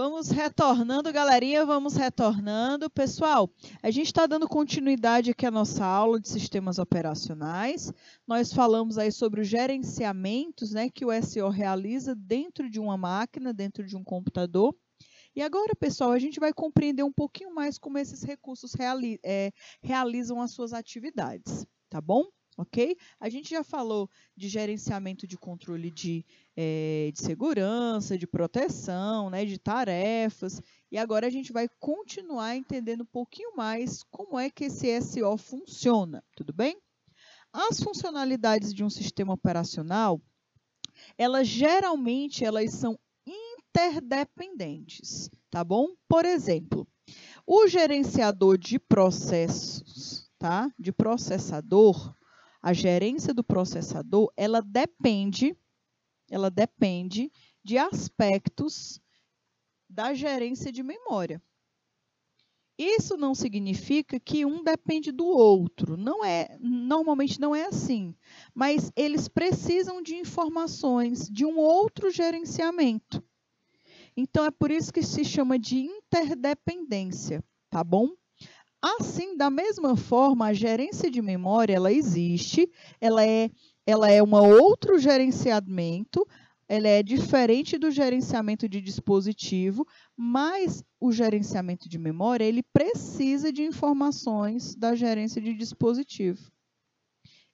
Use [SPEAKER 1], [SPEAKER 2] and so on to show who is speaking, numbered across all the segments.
[SPEAKER 1] Vamos retornando, galerinha, vamos retornando. Pessoal, a gente está dando continuidade aqui à nossa aula de sistemas operacionais. Nós falamos aí sobre os gerenciamentos, né, que o SO realiza dentro de uma máquina, dentro de um computador. E agora, pessoal, a gente vai compreender um pouquinho mais como esses recursos realizam as suas atividades, tá bom? Ok? A gente já falou de gerenciamento de controle de segurança, de proteção, né, de tarefas, e agora a gente vai continuar entendendo um pouquinho mais como é que esse SO funciona, tudo bem? As funcionalidades de um sistema operacional, geralmente são interdependentes, tá bom? Por exemplo, o gerenciador de processos, tá? De processador, a gerência do processador, ela depende de aspectos da gerência de memória. Isso não significa que um depende do outro, normalmente não é assim, mas eles precisam de informações de um outro gerenciamento. Então, é por isso que se chama de interdependência, tá bom? Assim, da mesma forma, a gerência de memória, ela existe, ela é um outro gerenciamento, ela é diferente do gerenciamento de dispositivo, mas o gerenciamento de memória, ele precisa de informações da gerência de dispositivo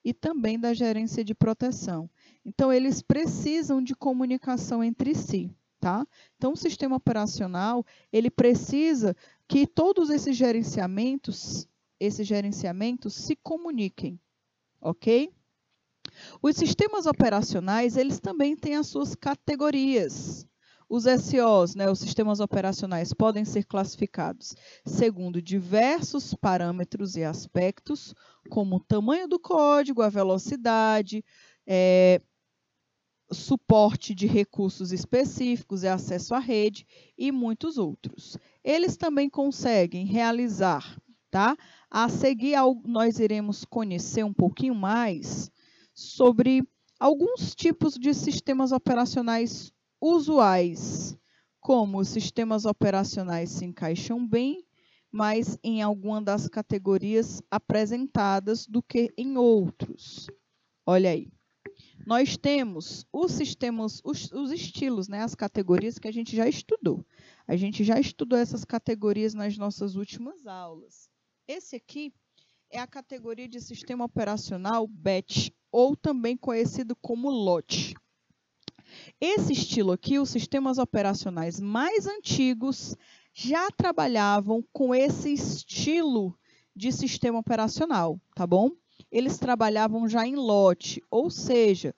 [SPEAKER 1] e também da gerência de proteção. Então, eles precisam de comunicação entre si, tá? Então, o sistema operacional, ele precisa que todos esses gerenciamentos se comuniquem, ok? Os sistemas operacionais, eles também têm as suas categorias. Os SOs, né, os sistemas operacionais, podem ser classificados segundo diversos parâmetros e aspectos, como o tamanho do código, a velocidade, suporte de recursos específicos e acesso à rede e muitos outros. Eles também conseguem realizar, tá? A seguir, nós iremos conhecer um pouquinho mais sobre alguns tipos de sistemas operacionais usuais, como os sistemas operacionais se encaixam bem, mas em alguma das categorias apresentadas do que em outros. Olha aí. Nós temos os sistemas, os estilos, né, as categorias que a gente já estudou. A gente já estudou essas categorias nas nossas últimas aulas. Esse aqui é a categoria de sistema operacional BET, ou também conhecido como LOT. Esse estilo aqui, os sistemas operacionais mais antigos já trabalhavam com esse estilo de sistema operacional, tá bom? Eles trabalhavam já em lote, ou seja,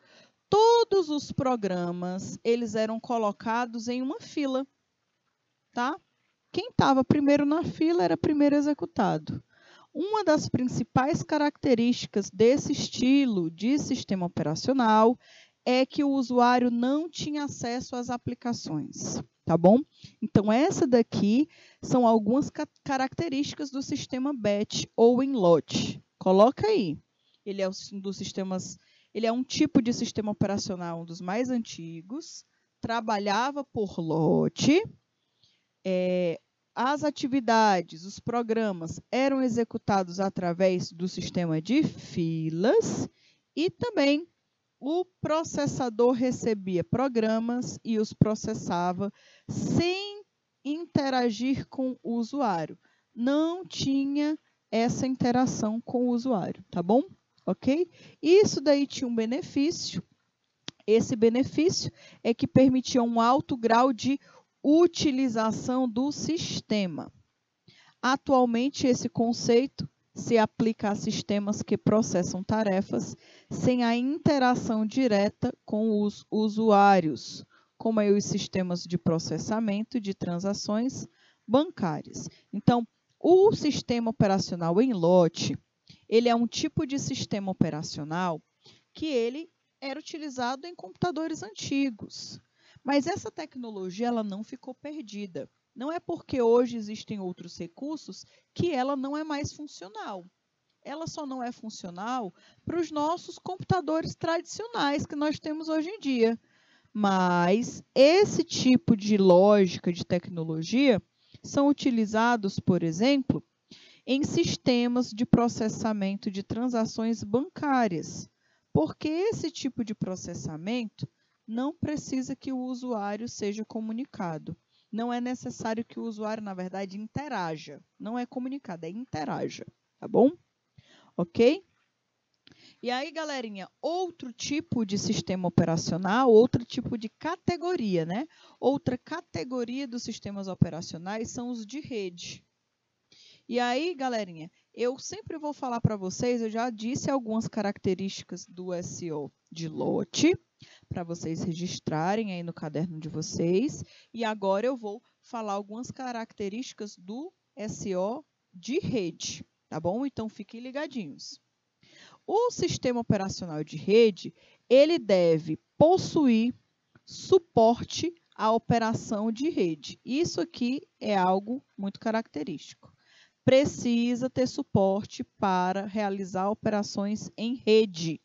[SPEAKER 1] todos os programas, eles eram colocados em uma fila, tá? Quem estava primeiro na fila era primeiro executado. Uma das principais características desse estilo de sistema operacional é que o usuário não tinha acesso às aplicações, tá bom? Então, essa daqui são algumas características do sistema BET ou em lote. Coloca aí. Ele é um tipo de sistema operacional, um dos mais antigos, trabalhava por lote, as atividades, os programas eram executados através do sistema de filas e também o processador recebia programas e os processava sem interagir com o usuário. Não tinha essa interação com o usuário, tá bom? Ok? Isso daí tinha um benefício. Esse benefício é que permitia um alto grau de utilização do sistema. Atualmente, esse conceito se aplica a sistemas que processam tarefas sem a interação direta com os usuários, como aí os sistemas de processamento de transações bancárias. Então, o sistema operacional em lote, ele é um tipo de sistema operacional que ele era utilizado em computadores antigos. Mas essa tecnologia ela não ficou perdida. Não é porque hoje existem outros recursos que ela não é mais funcional. Ela só não é funcional para os nossos computadores tradicionais que nós temos hoje em dia. Mas esse tipo de lógica de tecnologia são utilizados, por exemplo, em sistemas de processamento de transações bancárias, porque esse tipo de processamento não precisa que o usuário seja comunicado. Não é necessário que o usuário, na verdade, interaja. Não é comunicado, é interaja, tá bom? Ok? E aí, galerinha, outro tipo de sistema operacional, outro tipo de categoria, né? Outra categoria dos sistemas operacionais são os de rede. E aí, galerinha, eu sempre vou falar para vocês, eu já disse algumas características do SO de lote, para vocês registrarem aí no caderno de vocês. E agora eu vou falar algumas características do SO de rede, tá bom? Então, fiquem ligadinhos. O sistema operacional de rede, ele deve possuir suporte à operação de rede. Isso aqui é algo muito característico. Precisa ter suporte para realizar operações em rede.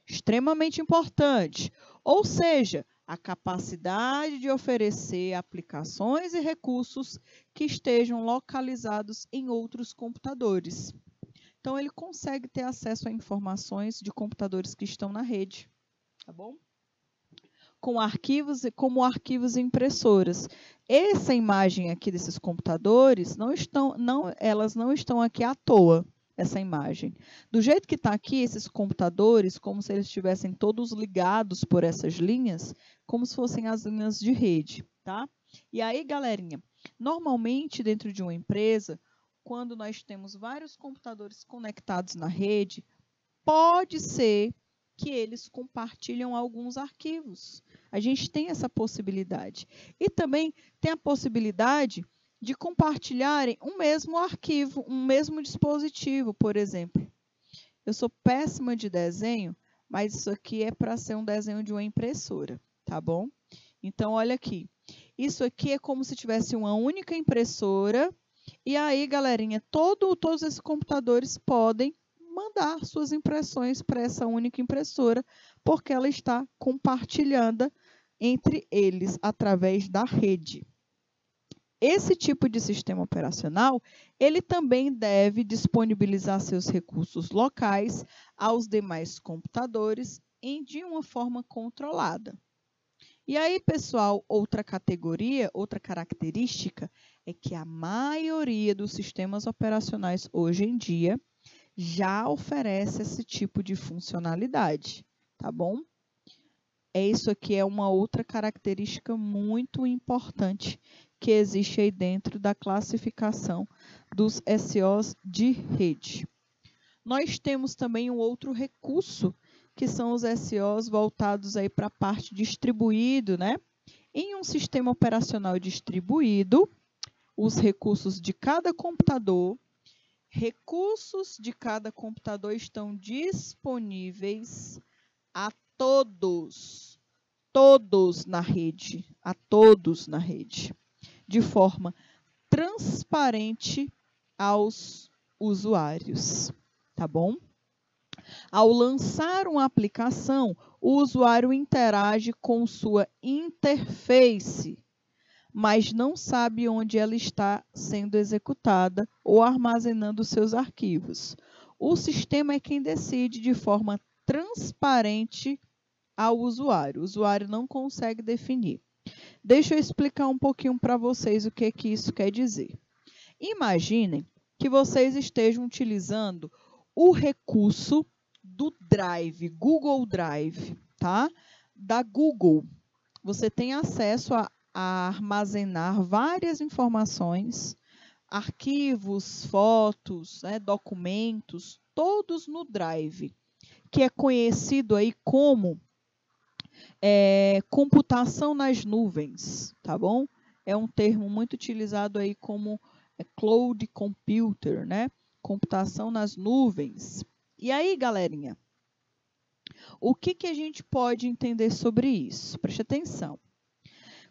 [SPEAKER 1] Extremamente importante. Ou seja, a capacidade de oferecer aplicações e recursos que estejam localizados em outros computadores. Então, ele consegue ter acesso a informações de computadores que estão na rede, tá bom? Como arquivos e impressoras. Essa imagem aqui desses computadores, elas não estão aqui à toa, essa imagem. Do jeito que está aqui, esses computadores, como se eles estivessem todos ligados por essas linhas, como se fossem as linhas de rede, tá? E aí, galerinha, normalmente dentro de uma empresa, quando nós temos vários computadores conectados na rede, pode ser que eles compartilham alguns arquivos. A gente tem essa possibilidade. E também tem a possibilidade de compartilharem um mesmo arquivo, um mesmo dispositivo, por exemplo. Eu sou péssima de desenho, mas isso aqui é para ser um desenho de uma impressora, tá bom? Então, olha aqui. Isso aqui é como se tivesse uma única impressora. E aí, galerinha, todos esses computadores podem mandar suas impressões para essa única impressora, porque ela está compartilhando entre eles através da rede. Esse tipo de sistema operacional, ele também deve disponibilizar seus recursos locais aos demais computadores de uma forma controlada. E aí, pessoal, outra categoria, outra característica é que a maioria dos sistemas operacionais hoje em dia já oferece esse tipo de funcionalidade, tá bom? Isso aqui é uma outra característica muito importante que existe aí dentro da classificação dos SOs de rede. Nós temos também um outro recurso, que são os SOs voltados aí para a parte distribuído, né? Em um sistema operacional distribuído, os recursos de cada computador estão disponíveis a todos na rede, de forma transparente aos usuários, tá bom? Ao lançar uma aplicação, o usuário interage com sua interface, mas não sabe onde ela está sendo executada ou armazenando seus arquivos. O sistema é quem decide de forma transparente ao usuário. O usuário não consegue definir. Deixa eu explicar um pouquinho para vocês o que isso quer dizer. Imaginem que vocês estejam utilizando o recurso do Drive, Google Drive, tá? Da Google. Você tem acesso a armazenar várias informações, arquivos, fotos, né, documentos, todos no Drive, que é conhecido aí como computação nas nuvens, tá bom? É um termo muito utilizado aí como cloud computer, né? Computação nas nuvens. E aí, galerinha, o que a gente pode entender sobre isso? Preste atenção.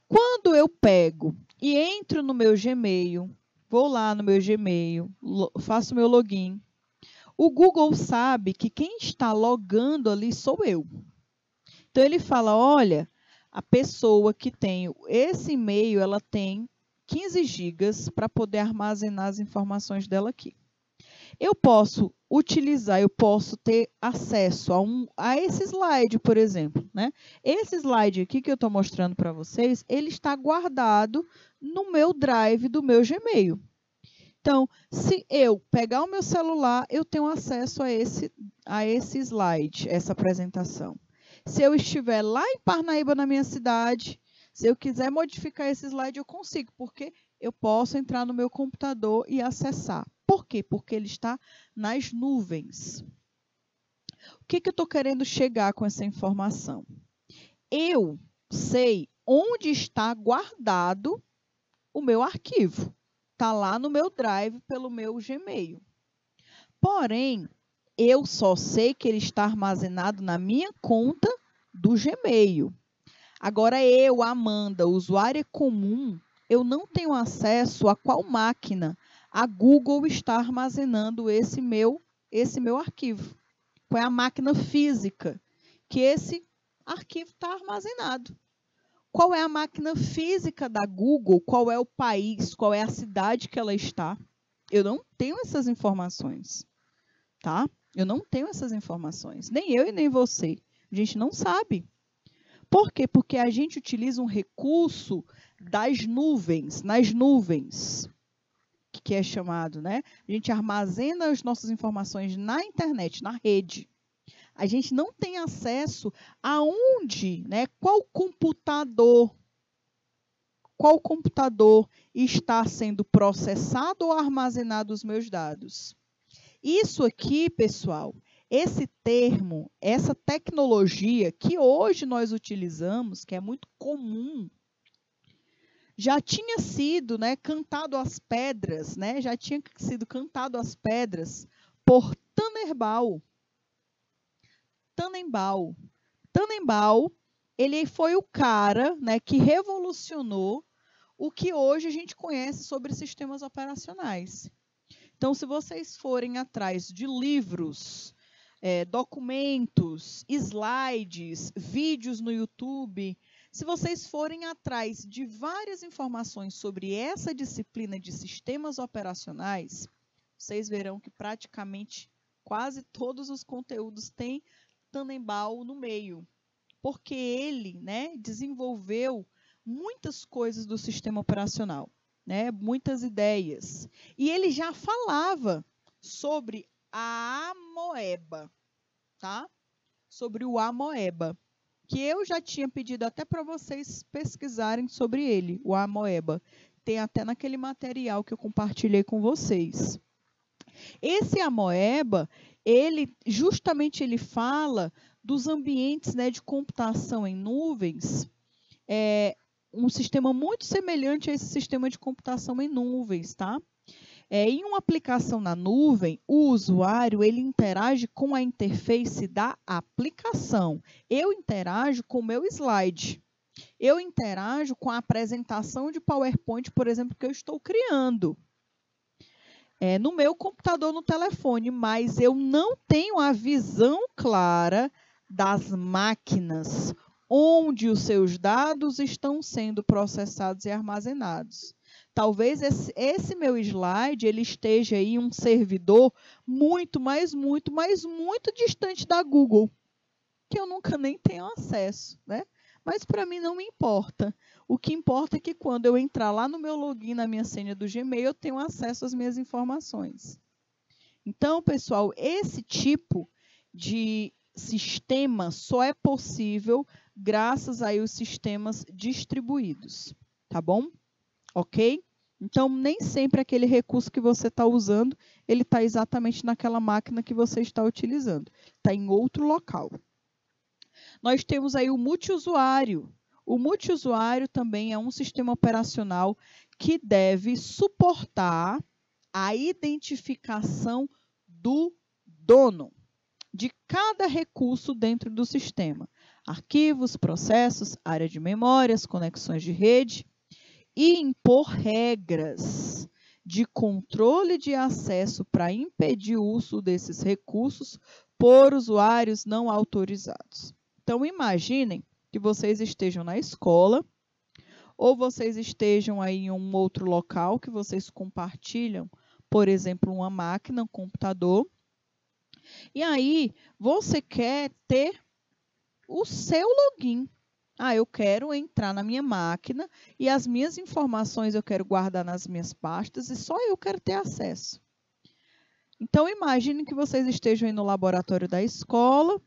[SPEAKER 1] Quando eu pego e entro no meu Gmail, vou lá no meu Gmail, faço meu login, o Google sabe que quem está logando ali sou eu. Então, ele fala, olha, A pessoa que tem esse e-mail, ela tem 15 GB para poder armazenar as informações dela aqui. Eu posso utilizar, eu posso ter acesso a esse slide, por exemplo, né? Esse slide aqui que eu estou mostrando para vocês, ele está guardado no meu drive do meu Gmail. Então, se eu pegar o meu celular, eu tenho acesso a esse slide, essa apresentação. Se eu estiver lá em Parnaíba, na minha cidade, se eu quiser modificar esse slide, eu consigo, porque eu posso entrar no meu computador e acessar. Por quê? Porque ele está nas nuvens. O que eu estou querendo chegar com essa informação? Eu sei onde está guardado o meu arquivo. Está lá no meu drive pelo meu Gmail. Porém, eu só sei que ele está armazenado na minha conta do Gmail. Agora, eu, Amanda, usuária comum, eu não tenho acesso a qual máquina a Google está armazenando esse meu arquivo. Qual é a máquina física que esse arquivo está armazenado? Qual é a máquina física da Google? Qual é o país? Qual é a cidade que ela está? Eu não tenho essas informações, tá? Eu não tenho essas informações. Nem eu e nem você. A gente não sabe. Por quê? Porque a gente utiliza um recurso das nuvens, nas nuvens, que é chamado, né? A gente armazena as nossas informações na internet, na rede. A gente não tem acesso aonde, né? Qual computador está sendo processado ou armazenado os meus dados. Isso aqui, pessoal, esse termo, essa tecnologia que hoje nós utilizamos, que é muito comum, já tinha sido, né, cantado às pedras, né? Já tinha sido cantado às pedras por Tannenbaum. Tannenbaum, ele foi o cara, né, que revolucionou o que hoje a gente conhece sobre sistemas operacionais. Então, se vocês forem atrás de livros, documentos, slides, vídeos no YouTube, se vocês forem atrás de várias informações sobre essa disciplina de sistemas operacionais, vocês verão que praticamente quase todos os conteúdos têm Tannenbaum no meio, porque ele, né, desenvolveu muitas coisas do sistema operacional, né, muitas ideias. E ele já falava sobre a Amoeba, tá? Sobre o Amoeba, que eu já tinha pedido até para vocês pesquisarem sobre ele, o Amoeba. Tem até naquele material que eu compartilhei com vocês. Esse Amoeba, ele fala dos ambientes, né, de computação em nuvens, um sistema muito semelhante a esse sistema de computação em nuvens, tá? Em uma aplicação na nuvem, o usuário ele interage com a interface da aplicação. Eu interajo com o meu slide. Eu interajo com a apresentação de PowerPoint, por exemplo, que eu estou criando. No meu computador, no telefone, mas eu não tenho a visão clara das máquinas onde os seus dados estão sendo processados e armazenados. Talvez esse meu slide ele esteja aí em um servidor muito distante da Google, que eu nunca nem tenho acesso, né? Mas para mim não me importa. O que importa é que quando eu entrar lá no meu login, na minha senha do Gmail, eu tenho acesso às minhas informações. Então, pessoal, esse tipo de sistema só é possível graças aí aos sistemas distribuídos, tá bom? Ok? Então, nem sempre aquele recurso que você está usando, ele está exatamente naquela máquina que você está utilizando. Está em outro local. Nós temos aí o multiusuário. O multiusuário também é um sistema operacional que deve suportar a identificação do dono de cada recurso dentro do sistema. Arquivos, processos, área de memórias, conexões de rede e impor regras de controle de acesso para impedir o uso desses recursos por usuários não autorizados. Então, imaginem que vocês estejam na escola, ou vocês estejam aí em um outro local que vocês compartilham, por exemplo, uma máquina, um computador. E aí, você quer ter o seu login. Ah, eu quero entrar na minha máquina e as minhas informações eu quero guardar nas minhas pastas e só eu quero ter acesso. Então, imagine que vocês estejam aí no laboratório da escola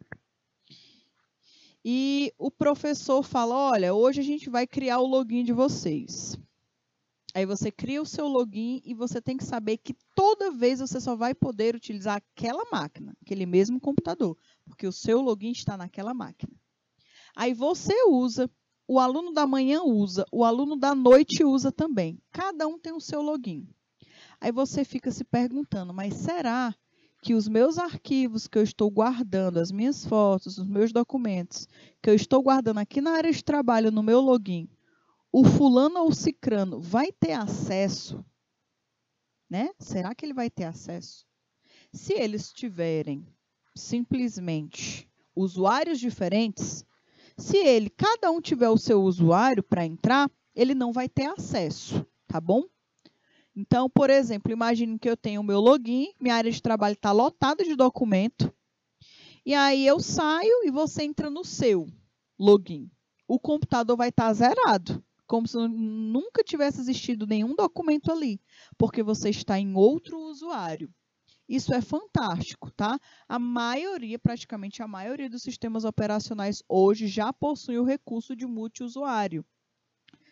[SPEAKER 1] e o professor fala, olha, hoje a gente vai criar o login de vocês. Aí você cria o seu login e você tem que saber que toda vez você só vai poder utilizar aquela máquina, aquele mesmo computador, porque o seu login está naquela máquina. Aí você usa, o aluno da manhã usa, o aluno da noite usa também. Cada um tem o seu login. Aí você fica se perguntando, mas será que os meus arquivos que eu estou guardando, as minhas fotos, os meus documentos, que eu estou guardando aqui na área de trabalho, no meu login, o fulano ou o cicrano vai ter acesso? Né? Será que ele vai ter acesso? Se eles tiverem simplesmente usuários diferentes, se cada um tiver o seu usuário para entrar, ele não vai ter acesso, tá bom? Então, por exemplo, imagine que eu tenho o meu login, minha área de trabalho está lotada de documento, e aí eu saio e você entra no seu login. O computador vai estar zerado, como se nunca tivesse existido nenhum documento ali, porque você está em outro usuário. Isso é fantástico, tá? A maioria, praticamente a maioria dos sistemas operacionais hoje já possui o recurso de multiusuário.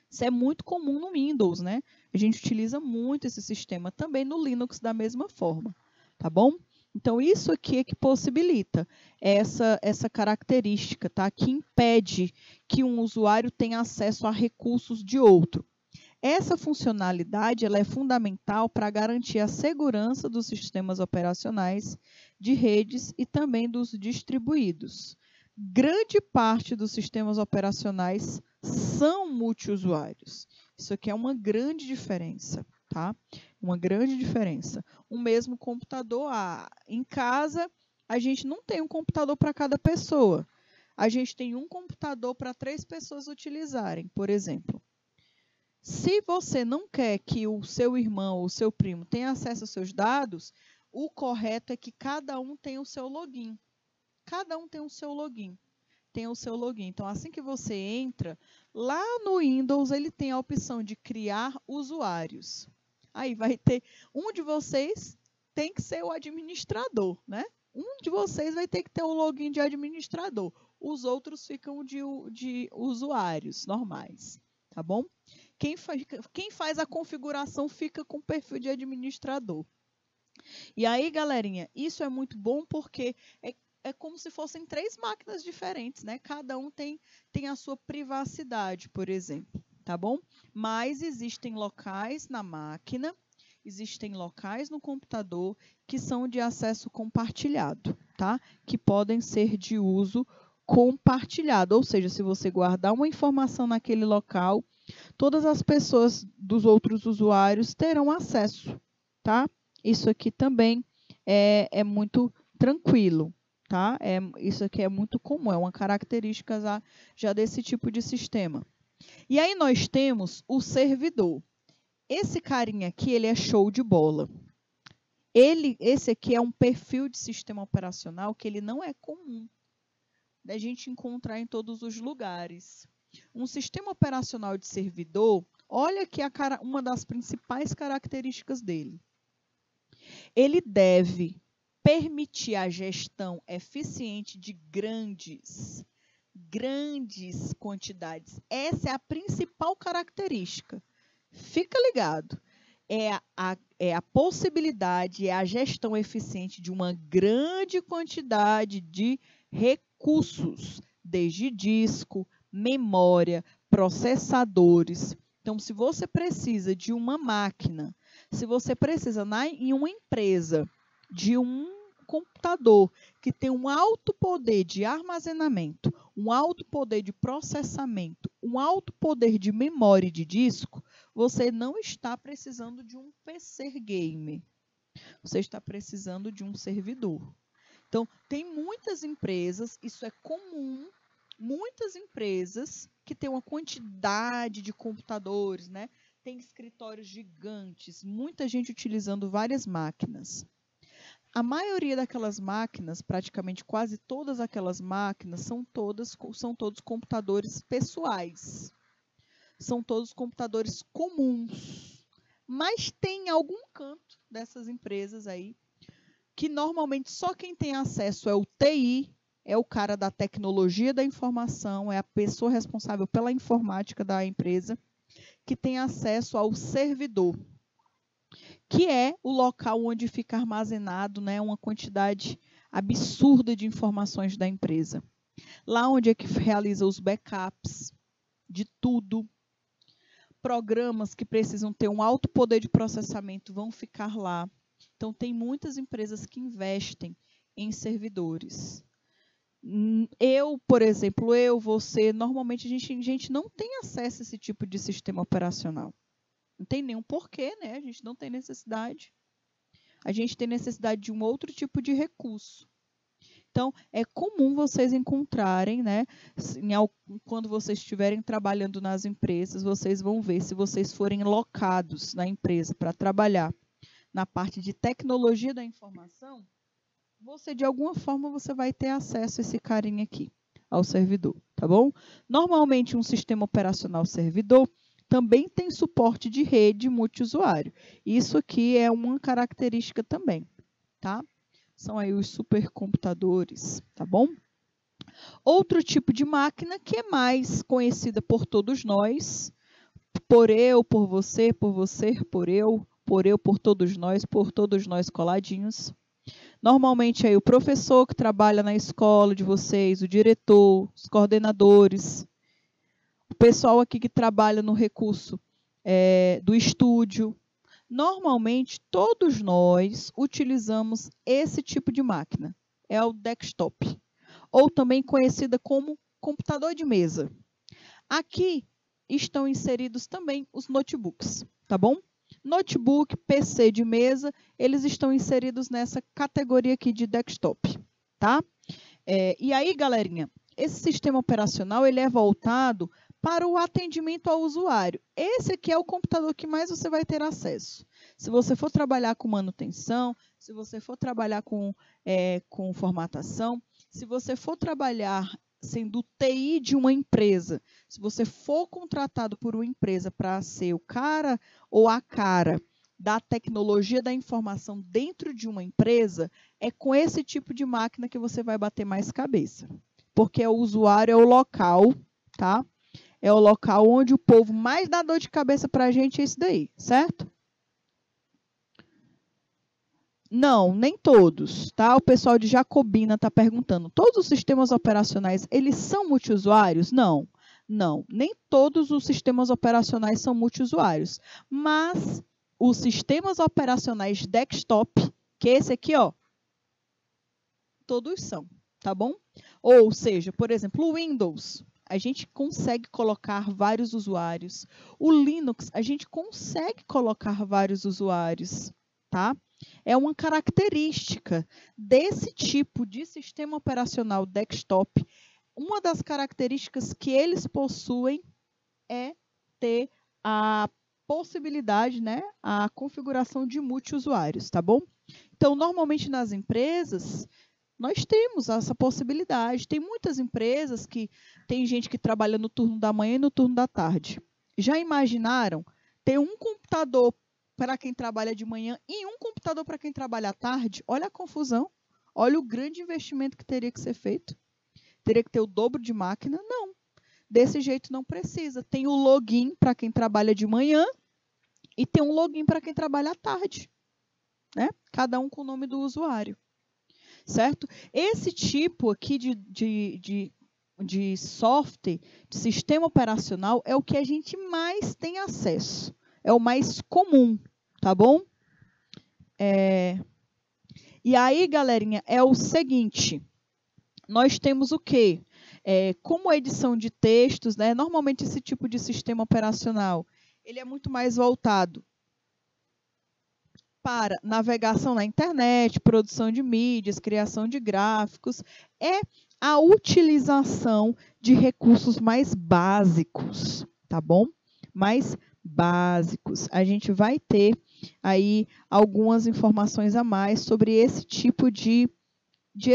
[SPEAKER 1] Isso é muito comum no Windows, né? A gente utiliza muito esse sistema também no Linux da mesma forma, tá bom? Então, isso aqui é que possibilita essa característica, tá? Que impede que um usuário tenha acesso a recursos de outro. Essa funcionalidade ela é fundamental para garantir a segurança dos sistemas operacionais de redes e também dos distribuídos. Grande parte dos sistemas operacionais são multiusuários. Isso aqui é uma grande diferença, tá? Uma grande diferença. O mesmo computador, em casa, a gente não tem um computador para cada pessoa. A gente tem um computador para 3 pessoas utilizarem, por exemplo. Se você não quer que o seu irmão ou o seu primo tenha acesso aos seus dados, o correto é que cada um tenha o seu login. Cada um tem o seu login. Tem o seu login. Então, assim que você entra, lá no Windows ele tem a opção de criar usuários. Aí vai ter, um de vocês tem que ser o administrador, né? Um de vocês vai ter que ter o login de administrador. Os outros ficam de usuários normais, tá bom? Quem faz a configuração fica com o perfil de administrador. E aí, galerinha, isso é muito bom porque é como se fossem 3 máquinas diferentes, né? Cada um tem a sua privacidade, por exemplo, tá bom? Mas existem locais na máquina, existem locais no computador que são de acesso compartilhado, tá? Que podem ser de uso compartilhado, ou seja, se você guardar uma informação naquele local, todas as pessoas dos outros usuários terão acesso, tá? Isso aqui também é muito tranquilo, tá? Isso aqui é muito comum, é uma característica já desse tipo de sistema. E aí nós temos o servidor. Esse carinha aqui, ele é show de bola. Esse aqui é um perfil de sistema operacional que ele não é comum da gente encontrar em todos os lugares. Um sistema operacional de servidor, olha aqui uma das principais características dele. Ele deve permitir a gestão eficiente de grandes quantidades. Essa é a principal característica. Fica ligado. É a possibilidade, é a gestão eficiente de uma grande quantidade de recursos, desde disco, memória, processadores. Então, se você precisa de uma máquina, se você precisa em uma empresa de um computador que tem um alto poder de armazenamento, um alto poder de processamento, um alto poder de memória e de disco, você não está precisando de um PC gamer. Você está precisando de um servidor. Então, tem muitas empresas, isso é comum, muitas empresas que têm uma quantidade de computadores, né? Tem escritórios gigantes, muita gente utilizando várias máquinas. A maioria daquelas máquinas, praticamente quase todas aquelas máquinas, são todos computadores pessoais. São todos computadores comuns. Mas tem algum canto dessas empresas aí que normalmente só quem tem acesso é o TI, é o cara da tecnologia da informação, é a pessoa responsável pela informática da empresa, que tem acesso ao servidor, que é o local onde fica armazenado, né, uma quantidade absurda de informações da empresa. Lá onde é que realiza os backups de tudo. Programas que precisam ter um alto poder de processamento vão ficar lá. Então, tem muitas empresas que investem em servidores. Eu, por exemplo, você, normalmente a gente não tem acesso a esse tipo de sistema operacional. Não tem nenhum porquê, né? A gente não tem necessidade. A gente tem necessidade de um outro tipo de recurso. Então, é comum vocês encontrarem, né? Quando vocês estiverem trabalhando nas empresas, vocês vão ver, se vocês forem locados na empresa para trabalhar na parte de tecnologia da informação, você, de alguma forma, você vai ter acesso a esse carinha aqui, ao servidor, tá bom? Normalmente, um sistema operacional servidor também tem suporte de rede multiusuário. Isso aqui é uma característica também, tá? São aí os supercomputadores, tá bom? Outro tipo de máquina que é mais conhecida por todos nós, por eu, por você, por eu, por todos nós coladinhos. Normalmente aí o professor que trabalha na escola de vocês, o diretor, os coordenadores, o pessoal aqui que trabalha no recurso do estúdio. Normalmente, todos nós utilizamos esse tipo de máquina. É o desktop, ou também conhecida como computador de mesa. Aqui estão inseridos também os notebooks, tá bom? Notebook, PC de mesa, eles estão inseridos nessa categoria aqui de desktop, tá? E aí, galerinha, esse sistema operacional ele é voltado para o atendimento ao usuário. Esse aqui é o computador que mais você vai ter acesso. Se você for trabalhar com manutenção, se você for trabalhar com formatação, se você for trabalhar sendo TI de uma empresa, se você for contratado por uma empresa para ser o cara ou a cara da tecnologia da informação dentro de uma empresa, é com esse tipo de máquina que você vai bater mais cabeça. Porque o usuário é o local, tá? É o local onde o povo mais dá dor de cabeça para a gente, é isso daí, certo? Não, nem todos, tá? O pessoal de Jacobina está perguntando, todos os sistemas operacionais, eles são multiusuários? Não, não, nem todos os sistemas operacionais são multiusuários, mas os sistemas operacionais desktop, que esse aqui, ó, todos são, tá bom? Ou seja, por exemplo, o Windows, a gente consegue colocar vários usuários. O Linux, a gente consegue colocar vários usuários, tá? É uma característica desse tipo de sistema operacional desktop. Uma das características que eles possuem é ter a possibilidade, né, a configuração de multiusuários, tá bom? Então, normalmente nas empresas, nós temos essa possibilidade. Tem muitas empresas que tem gente que trabalha no turno da manhã e no turno da tarde. Já imaginaram ter um computador para quem trabalha de manhã e um computador para quem trabalha à tarde? Olha a confusão. Olha o grande investimento que teria que ser feito. Teria que ter o dobro de máquina? Não. Desse jeito não precisa. Tem o login para quem trabalha de manhã e tem um login para quem trabalha à tarde, né? Cada um com o nome do usuário. Certo? Esse tipo aqui de software, de sistema operacional, é o que a gente mais tem acesso. É o mais comum, tá bom? E aí, galerinha, é o seguinte. Nós temos o quê? Como a edição de textos, né? Normalmente esse tipo de sistema operacional, ele é muito mais voltado para navegação na internet, produção de mídias, criação de gráficos. É a utilização de recursos mais básicos, tá bom? Mais básicos. A gente vai ter aí algumas informações a mais sobre esse tipo de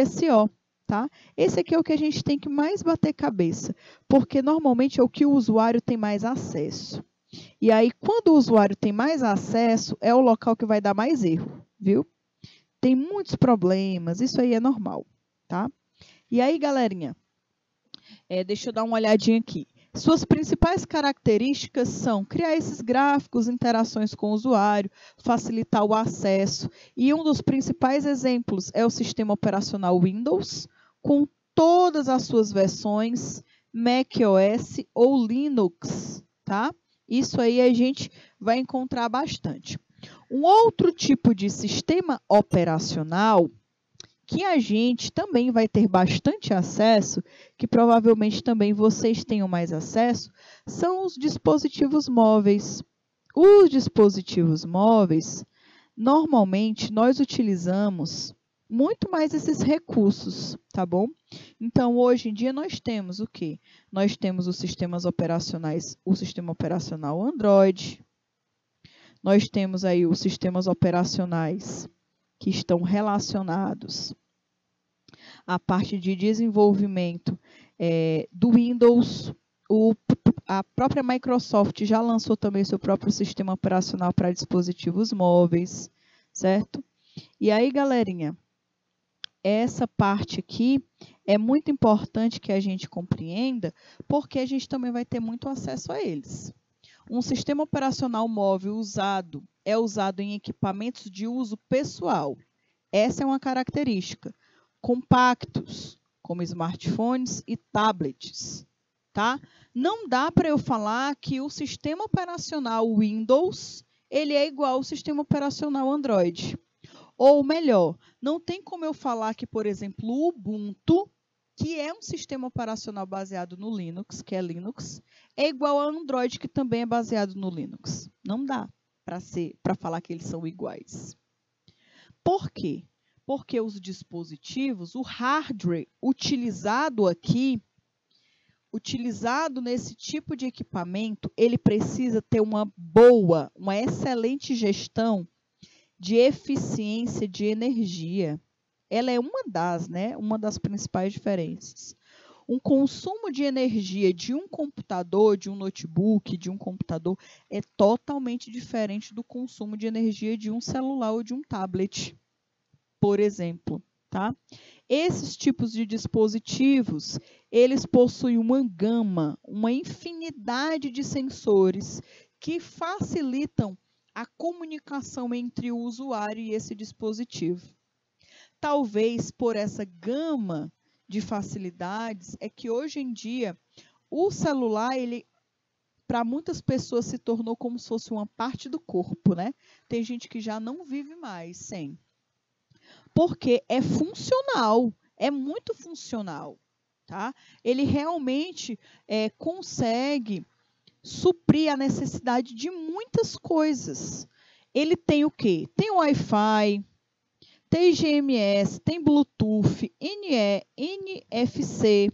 [SPEAKER 1] SEO, tá? Esse aqui é o que a gente tem que mais bater cabeça, porque normalmente é o que o usuário tem mais acesso. E aí, quando o usuário tem mais acesso, é o local que vai dar mais erro, viu? Tem muitos problemas, isso aí é normal, tá? E aí, galerinha, deixa eu dar uma olhadinha aqui. Suas principais características são criar esses gráficos, interações com o usuário, facilitar o acesso. E um dos principais exemplos é o sistema operacional Windows, com todas as suas versões, macOS ou Linux, tá? Isso aí a gente vai encontrar bastante. Um outro tipo de sistema operacional que a gente também vai ter bastante acesso, que provavelmente também vocês tenham mais acesso, são os dispositivos móveis. Os dispositivos móveis, normalmente, nós utilizamos muito mais esses recursos, tá bom? Então, hoje em dia, nós temos o quê? Nós temos os sistemas operacionais, o sistema operacional Android, nós temos aí os sistemas operacionais que estão relacionados à parte de desenvolvimento do Windows. A própria Microsoft já lançou também seu próprio sistema operacional para dispositivos móveis, certo? E aí, galerinha, essa parte aqui é muito importante que a gente compreenda, porque a gente também vai ter muito acesso a eles. Um sistema operacional móvel é usado em equipamentos de uso pessoal. Essa é uma característica. Compactos, como smartphones e tablets, tá? Não dá para eu falar que o sistema operacional Windows, ele é igual ao sistema operacional Android. Ou melhor, não tem como eu falar que, por exemplo, o Ubuntu, que é um sistema operacional baseado no Linux, que é Linux, é igual ao Android, que também é baseado no Linux. Não dá para falar que eles são iguais. Por quê? Porque os dispositivos, o hardware utilizado aqui, utilizado nesse tipo de equipamento, ele precisa ter uma excelente gestão de eficiência de energia. Ela é uma das principais diferenças. Um consumo de energia de um computador, de um notebook, de um computador, é totalmente diferente do consumo de energia de um celular ou de um tablet, por exemplo, tá? Esses tipos de dispositivos, eles possuem uma gama, uma infinidade de sensores que facilitam a comunicação entre o usuário e esse dispositivo. Talvez por essa gama de facilidades é que hoje em dia o celular, ele para muitas pessoas se tornou como se fosse uma parte do corpo, né? Tem gente que já não vive mais sem. Porque é funcional, é muito funcional, tá? Ele realmente consegue suprir a necessidade de muitas coisas. Ele tem o quê? Tem Wi-Fi, tem GMS, tem Bluetooth, NE, NFC.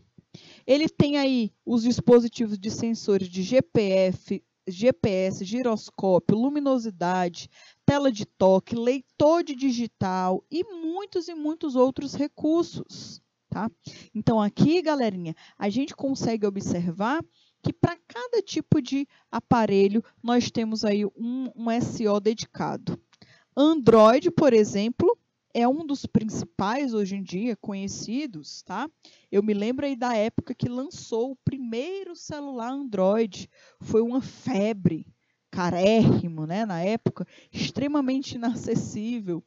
[SPEAKER 1] Ele tem aí os dispositivos de sensores de GPS, giroscópio, luminosidade, tela de toque, leitor de digital e muitos outros recursos, tá? Então, aqui, galerinha, a gente consegue observar que para cada tipo de aparelho, nós temos aí um SEO dedicado. Android, por exemplo, é um dos principais hoje em dia conhecidos, tá? Eu me lembro aí da época que lançou o primeiro celular Android. Foi uma febre, carérrimo, né? Na época, extremamente inacessível.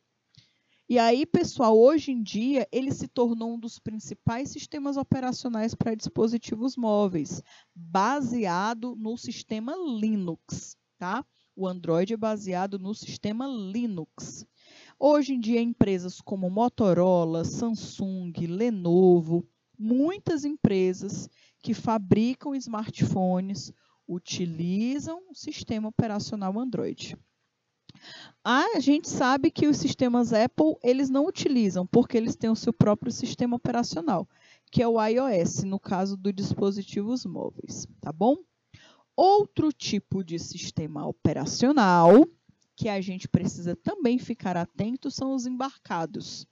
[SPEAKER 1] E aí, pessoal, hoje em dia, ele se tornou um dos principais sistemas operacionais para dispositivos móveis, baseado no sistema Linux, tá? O Android é baseado no sistema Linux. Hoje em dia, empresas como Motorola, Samsung, Lenovo, muitas empresas que fabricam smartphones utilizam o sistema operacional Android. A gente sabe que os sistemas Apple, eles não utilizam, porque eles têm o seu próprio sistema operacional, que é o iOS, no caso dos dispositivos móveis, tá bom? Outro tipo de sistema operacional que a gente precisa também ficar atento são os embarcados.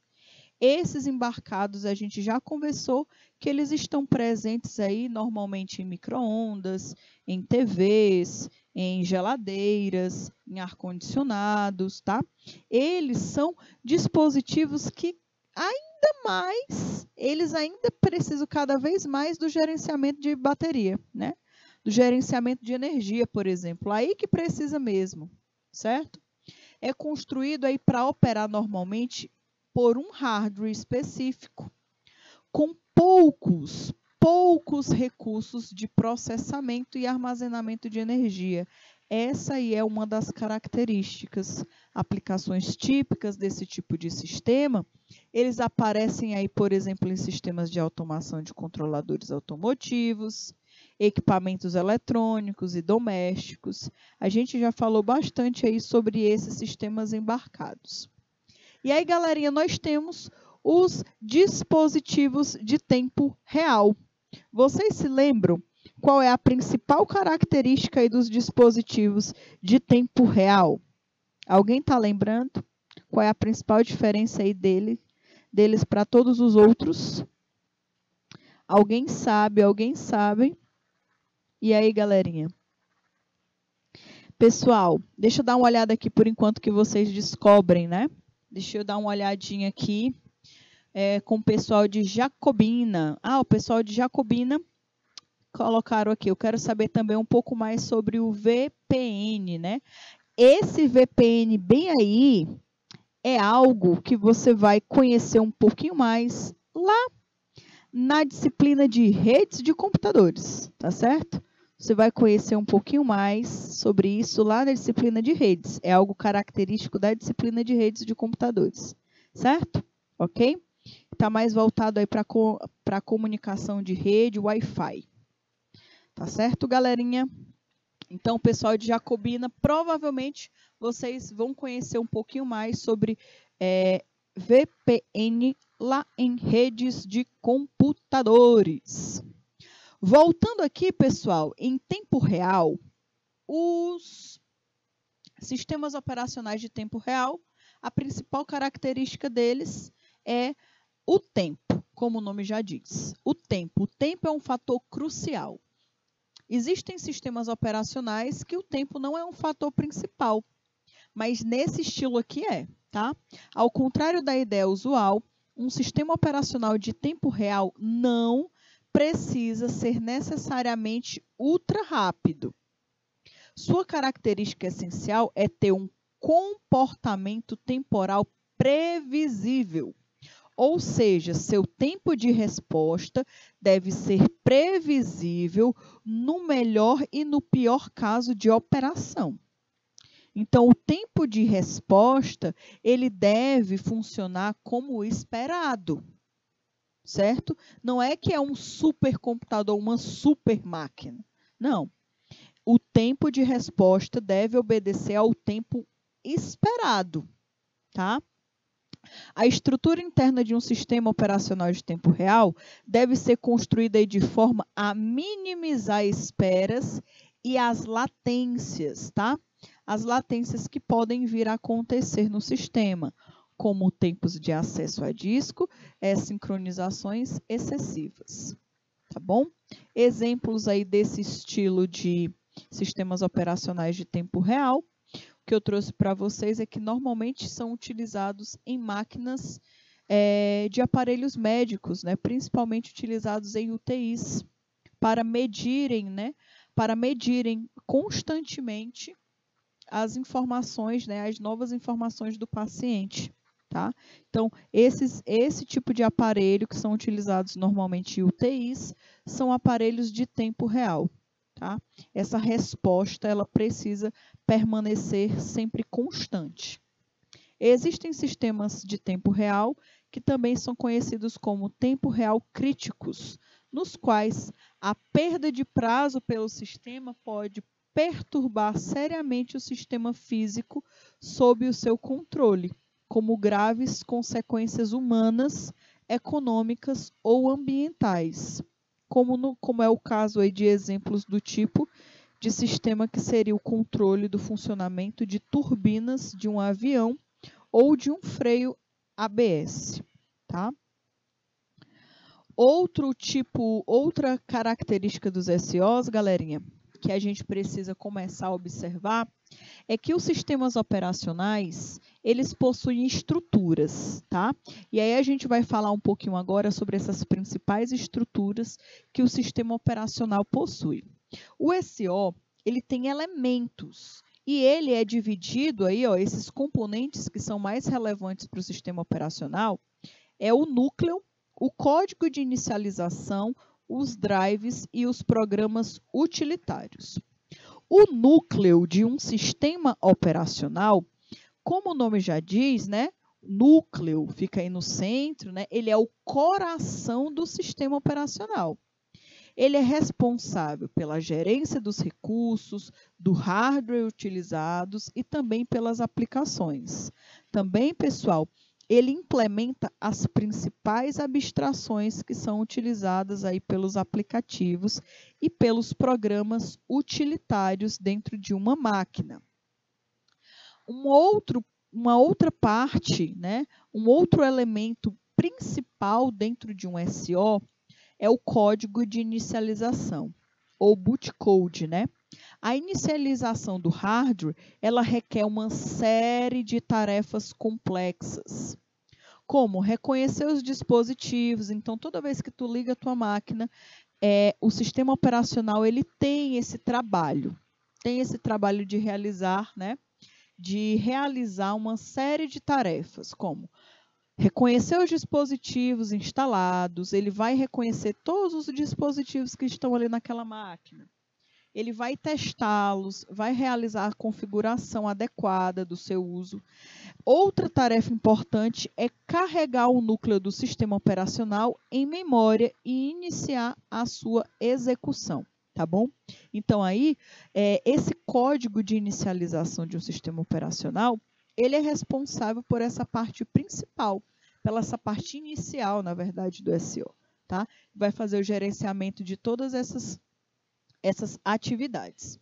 [SPEAKER 1] Esses embarcados a gente já conversou que eles estão presentes aí normalmente em micro-ondas, em TVs, em geladeiras, em ar-condicionados, tá? Eles são dispositivos que eles ainda precisam cada vez mais do gerenciamento de bateria, né? Do gerenciamento de energia, por exemplo. Aí que precisa mesmo, certo? É construído aí para operar normalmente por um hardware específico, com poucos recursos de processamento e armazenamento de energia. Essa aí é uma das características. Aplicações típicas desse tipo de sistema, eles aparecem aí, por exemplo, em sistemas de automação de controladores automotivos, equipamentos eletrônicos e domésticos. A gente já falou bastante aí sobre esses sistemas embarcados. E aí, galerinha, nós temos os dispositivos de tempo real. Vocês se lembram qual é a principal característica aí dos dispositivos de tempo real? Alguém está lembrando? Qual é a principal diferença aí deles para todos os outros? Alguém sabe? Alguém sabe? E aí, galerinha? Pessoal, deixa eu dar uma olhada aqui por enquanto que vocês descobrem, né? Deixa eu dar uma olhadinha aqui com o pessoal de Jacobina. O pessoal de Jacobina colocaram aqui. Eu quero saber também um pouco mais sobre o VPN, né? Esse VPN bem aí é algo que você vai conhecer um pouquinho mais lá na disciplina de redes de computadores, tá certo? Você vai conhecer um pouquinho mais sobre isso lá na disciplina de redes. É algo característico da disciplina de redes de computadores, certo? Ok? Está mais voltado aí para a comunicação de rede, Wi-Fi. Tá certo, galerinha? Então, pessoal de Jacobina, provavelmente vocês vão conhecer um pouquinho mais sobre VPN lá em redes de computadores. Voltando aqui, pessoal, em tempo real, os sistemas operacionais de tempo real, a principal característica deles é o tempo, como o nome já diz. O tempo é um fator crucial. Existem sistemas operacionais que o tempo não é um fator principal, mas nesse estilo aqui tá? Ao contrário da ideia usual, um sistema operacional de tempo real não precisa ser necessariamente ultra rápido. Sua característica essencial é ter um comportamento temporal previsível. Ou seja, seu tempo de resposta deve ser previsível no melhor e no pior caso de operação. Então, o tempo de resposta, ele deve funcionar como esperado, certo? Não é que é um supercomputador, uma super máquina. Não. O tempo de resposta deve obedecer ao tempo esperado, tá? A estrutura interna de um sistema operacional de tempo real deve ser construída de forma a minimizar esperas e as latências, tá? As latências que podem vir a acontecer no sistema, como tempos de acesso a disco, sincronizações excessivas, tá bom? Exemplos aí desse estilo de sistemas operacionais de tempo real, que eu trouxe para vocês é que normalmente são utilizados em máquinas de aparelhos médicos, né? Principalmente utilizados em UTIs, para medirem constantemente as informações, né? As novas informações do paciente. Tá? Então, esse tipo de aparelho que são utilizados normalmente em UTIs são aparelhos de tempo real. Tá? Essa resposta ela precisa permanecer sempre constante. Existem sistemas de tempo real que também são conhecidos como tempo real críticos, nos quais a perda de prazo pelo sistema pode perturbar seriamente o sistema físico sob o seu controle, como graves consequências humanas, econômicas ou ambientais, como é o caso aí de exemplos do tipo de sistema que seria o controle do funcionamento de turbinas de um avião ou de um freio ABS, tá? Outra característica dos SOs, galerinha, que a gente precisa começar a observar, é que os sistemas operacionais, eles possuem estruturas, tá? E aí a gente vai falar um pouquinho agora sobre essas principais estruturas que o sistema operacional possui. O SO, ele tem elementos e ele é dividido aí, ó, esses componentes que são mais relevantes para o sistema operacional é o núcleo, o código de inicialização, os drives e os programas utilitários. O núcleo de um sistema operacional, como o nome já diz, né? Núcleo fica aí no centro, né? Ele é o coração do sistema operacional. Ele é responsável pela gerência dos recursos, do hardware utilizados e também pelas aplicações. Também, pessoal, ele implementa as principais abstrações que são utilizadas aí pelos aplicativos e pelos programas utilitários dentro de uma máquina. Uma outra parte, né, um outro elemento principal dentro de um SO é o código de inicialização, ou bootcode, né? A inicialização do hardware, ela requer uma série de tarefas complexas, como reconhecer os dispositivos. Então, toda vez que tu liga a tua máquina, o sistema operacional ele tem esse trabalho de realizar, né? De realizar uma série de tarefas, como reconhecer os dispositivos instalados, ele vai reconhecer todos os dispositivos que estão ali naquela máquina. Ele vai testá-los, vai realizar a configuração adequada do seu uso. Outra tarefa importante é carregar o núcleo do sistema operacional em memória e iniciar a sua execução, tá bom? Então, aí, esse código de inicialização de um sistema operacional, ele é responsável por essa parte principal, pela essa parte inicial, na verdade, do SO, tá? Vai fazer o gerenciamento de todas essas atividades.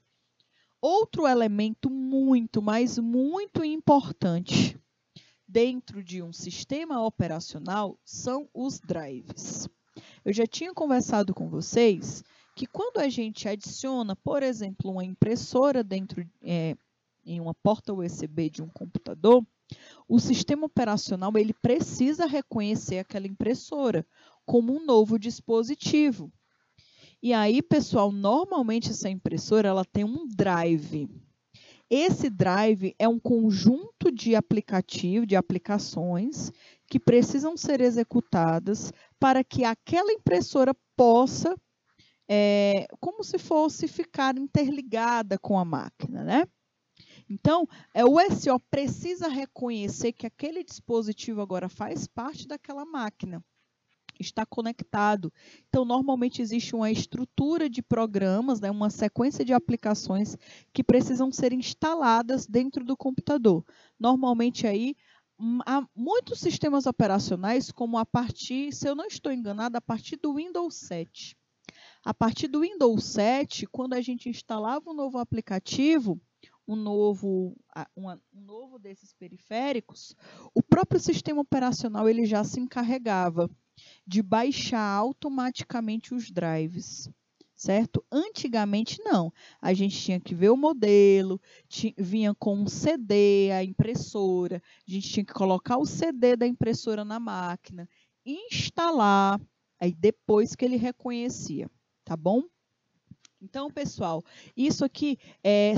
[SPEAKER 1] Outro elemento muito, mas muito importante dentro de um sistema operacional são os drives. Eu já tinha conversado com vocês que quando a gente adiciona, por exemplo, uma impressora dentro em uma porta USB de um computador, o sistema operacional ele precisa reconhecer aquela impressora como um novo dispositivo. E aí, pessoal, normalmente essa impressora ela tem um drive. Esse drive é um conjunto de aplicações que precisam ser executadas para que aquela impressora possa, como se fosse ficar interligada com a máquina, né? Então, o SO precisa reconhecer que aquele dispositivo agora faz parte daquela máquina, está conectado. Então, normalmente existe uma estrutura de programas, né, uma sequência de aplicações que precisam ser instaladas dentro do computador. Normalmente, aí, há muitos sistemas operacionais, como a partir, se eu não estou enganada, a partir do Windows 7. A partir do Windows 7, quando a gente instalava um novo aplicativo, um novo desses periféricos, o próprio sistema operacional ele já se encarregava de baixar automaticamente os drives, certo? Antigamente não, a gente tinha que ver o modelo, vinha com um CD, a impressora, a gente tinha que colocar o CD da impressora na máquina, instalar, aí depois que ele reconhecia, tá bom? Então, pessoal, isso aqui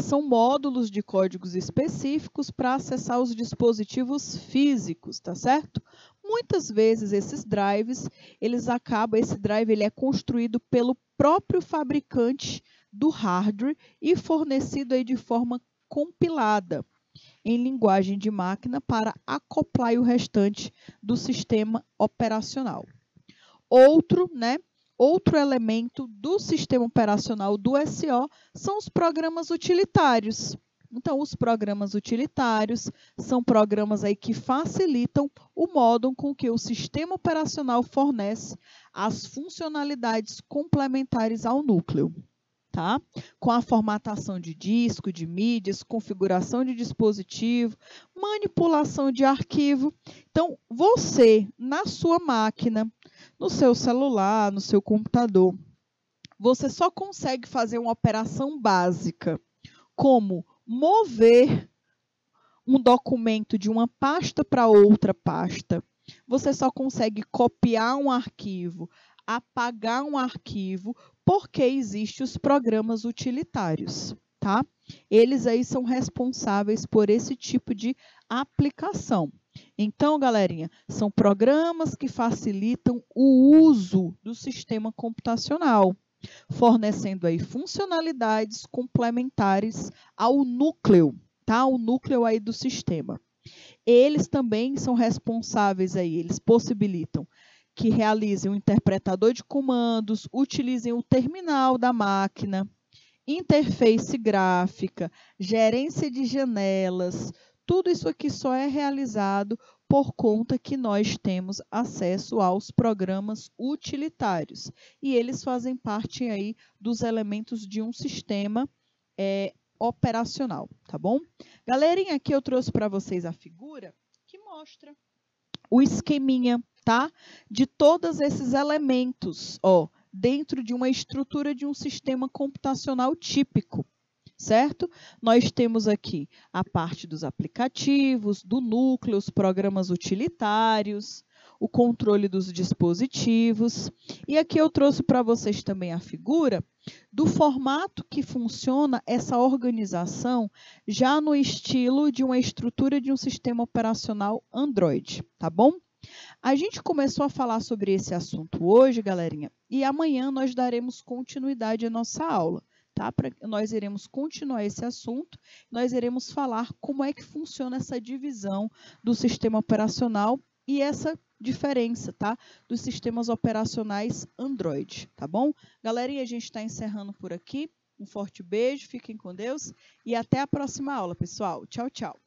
[SPEAKER 1] são módulos de códigos específicos para acessar os dispositivos físicos, tá certo? Muitas vezes esses drives, esse drive ele é construído pelo próprio fabricante do hardware e fornecido aí de forma compilada em linguagem de máquina para acoplar o restante do sistema operacional. outro elemento do sistema operacional do SO são os programas utilitários. Então, os programas utilitários são programas aí que facilitam o modo com que o sistema operacional fornece as funcionalidades complementares ao núcleo, tá? Com a formatação de disco, de mídias, configuração de dispositivo, manipulação de arquivo. Então, você, na sua máquina, no seu celular, no seu computador, você só consegue fazer uma operação básica, como mover um documento de uma pasta para outra pasta. Você só consegue copiar um arquivo, apagar um arquivo, porque existem os programas utilitários, tá? Eles aí são responsáveis por esse tipo de aplicação. Então, galerinha, são programas que facilitam o uso do sistema computacional, fornecendo aí funcionalidades complementares ao núcleo, tá? O núcleo aí do sistema. Eles também são responsáveis aí, eles possibilitam que realizem um interpretador de comandos, utilizem o terminal da máquina, interface gráfica, gerência de janelas. Tudo isso aqui só é realizado por conta que nós temos acesso aos programas utilitários. E eles fazem parte aí dos elementos de um sistema operacional, tá bom? Galerinha, aqui eu trouxe para vocês a figura que mostra o esqueminha, tá? De todos esses elementos, ó, dentro de uma estrutura de um sistema computacional típico. Certo? Nós temos aqui a parte dos aplicativos, do núcleo, os programas utilitários, o controle dos dispositivos. E aqui eu trouxe para vocês também a figura do formato que funciona essa organização já no estilo de uma estrutura de um sistema operacional Android, tá bom? A gente começou a falar sobre esse assunto hoje, galerinha, e amanhã nós daremos continuidade à nossa aula. Tá? Nós iremos continuar esse assunto, nós iremos falar como é que funciona essa divisão do sistema operacional e essa diferença, tá? Dos sistemas operacionais Android, tá bom? Galerinha, a gente está encerrando por aqui. Um forte beijo, fiquem com Deus e até a próxima aula, pessoal. Tchau, tchau.